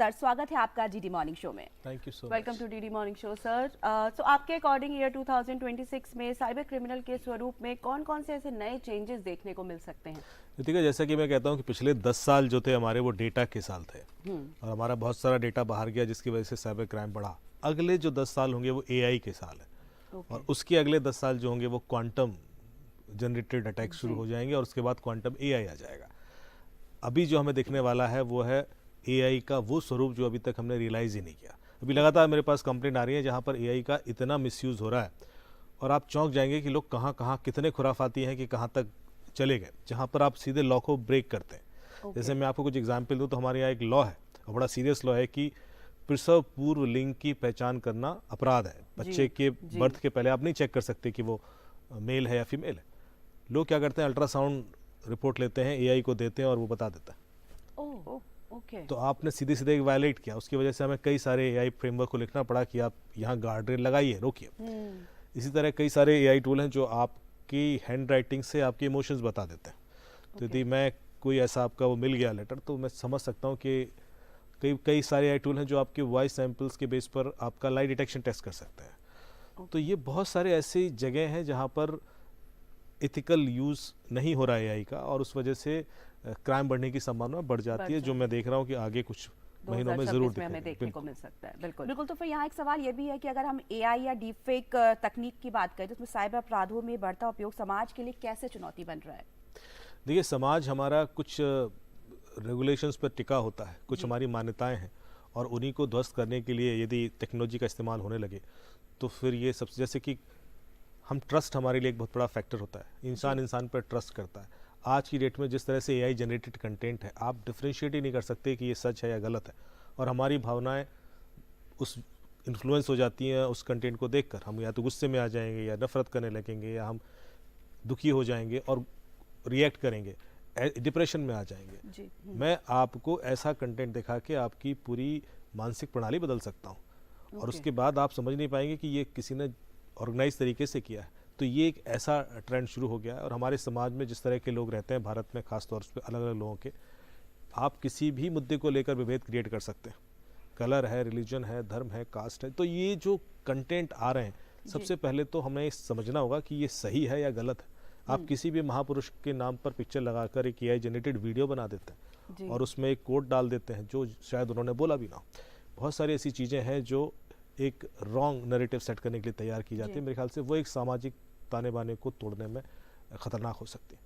Sir, स्वागत है आपका डीडी मॉर्निंग शो में। Thank you so much. Welcome to DD morning show sir. So आपके अकॉर्डिंग ईयर 2026 में साइबर क्रिमिनल के स्वरूप में कौन कौन से ऐसे नए चेंजेस देखने को मिल सकते हैं? ठीक है, जैसा कि मैं कहता हूँ कि पिछले 10 साल जो थे हमारे, वो डेटा के साल थे और हमारा बहुत सारा डेटा बाहर गया, जिसकी वजह से साइबर क्राइम बढ़ा। अगले जो 10 साल होंगे वो एआई के साल है और उसके अगले 10 साल जो होंगे वो क्वांटम जनरेटेड अटैक शुरू हो जाएंगे और उसके बाद क्वांटम एआई आ जाएगा। अभी जो हमें देखने वाला है वो है एआई का वो स्वरूप जो अभी तक हमने रियलाइज़ ही नहीं किया। अभी लगातार मेरे पास कंप्लेंट आ रही है जहाँ पर एआई का इतना मिसयूज़ हो रहा है और आप चौंक जाएंगे कि लोग कहाँ कहाँ कितने खुराफाती हैं कि कहाँ तक चले गए, जहाँ पर आप सीधे लॉ को ब्रेक करते हैं। जैसे मैं आपको कुछ एग्जाम्पल दूँ तो हमारे यहाँ एक लॉ है, बड़ा सीरियस लॉ है कि प्रसव पूर्व लिंग की पहचान करना अपराध है। बच्चे के बर्थ के पहले आप नहीं चेक कर सकते कि वो मेल है या फीमेल है। लोग क्या करते हैं, अल्ट्रासाउंड रिपोर्ट लेते हैं, एआई को देते हैं और वो बता देता है। ओके। तो आपने सीधे सीधे वायलेट किया, उसकी वजह से हमें कई सारे एआई फ्रेमवर्क को लिखना पड़ा कि आप यहाँ गार्ड रेल लगाइए, रोकिए। इसी तरह कई सारे एआई टूल हैं जो आपकी हैंड राइटिंग से आपके इमोशंस बता देते हैं। तो यदि मैं कोई ऐसा आपका वो मिल गया लेटर, तो मैं समझ सकता हूँ कि कई सारे एआई टूल हैं जो आपके वॉइस सैंपल्स के बेस पर आपका लाई डिटेक्शन टेस्ट कर सकते हैं। तो ये बहुत सारे ऐसी जगह हैं जहाँ पर एथिकल यूज़ नहीं हो रहा है एआई का और उस वजह से क्राइम बढ़ने की संभावना बढ़ जाती है, जो मैं देख रहा हूँ कि आगे कुछ महीनों में जरूर हमें देखने को मिल सकता है। बिल्कुल बिल्कुल। तो फिर यहाँ एक सवाल ये भी है कि अगर हम एआई या डीपफेक तकनीक की बात करें तो उसमें साइबर अपराधों में बढ़ता उपयोग समाज के लिए कैसे चुनौती बन रहा है? देखिए, समाज हमारा कुछ रेगुलेशंस पर टिका होता है, कुछ हमारी मान्यताएं हैं और उन्हीं को ध्वस्त करने के लिए यदि टेक्नोलॉजी का इस्तेमाल होने लगे तो फिर ये सबसे, जैसे कि हम ट्रस्ट हमारे लिए एक बहुत बड़ा फैक्टर होता है। इंसान पर ट्रस्ट करता है। आज की डेट में जिस तरह से एआई जनरेटेड कंटेंट है, आप डिफ्रेंशिएट ही नहीं कर सकते कि ये सच है या गलत है और हमारी भावनाएं उस इन्फ्लुएंस हो जाती हैं उस कंटेंट को देखकर। हम या तो गुस्से में आ जाएंगे या नफरत करने लगेंगे या हम दुखी हो जाएंगे और रिएक्ट करेंगे, डिप्रेशन में आ जाएंगे। मैं आपको ऐसा कंटेंट दिखा के आपकी पूरी मानसिक प्रणाली बदल सकता हूँ और उसके बाद आप समझ नहीं पाएंगे कि ये किसी ने ऑर्गेनाइज तरीके से किया है। तो ये एक ऐसा ट्रेंड शुरू हो गया है और हमारे समाज में जिस तरह के लोग रहते हैं भारत में, खास तौर पे अलग अलग लोगों के, आप किसी भी मुद्दे को लेकर विभेद क्रिएट कर सकते हैं। कलर है, रिलीजन है, धर्म है, कास्ट है। तो ये जो कंटेंट आ रहे हैं, सबसे पहले तो हमें समझना होगा कि ये सही है या गलत है। आप किसी भी महापुरुष के नाम पर पिक्चर लगाकर एक एआई जनरेटेड वीडियो बना देते हैं और उसमें एक कोट डाल देते हैं जो शायद उन्होंने बोला भी ना हो। बहुत सारी ऐसी चीज़ें हैं जो एक रॉन्ग नैरेटिव सेट करने के लिए तैयार की जाती है। मेरे ख्याल से वो एक सामाजिक ताने बाने को तोड़ने में खतरनाक हो सकती है।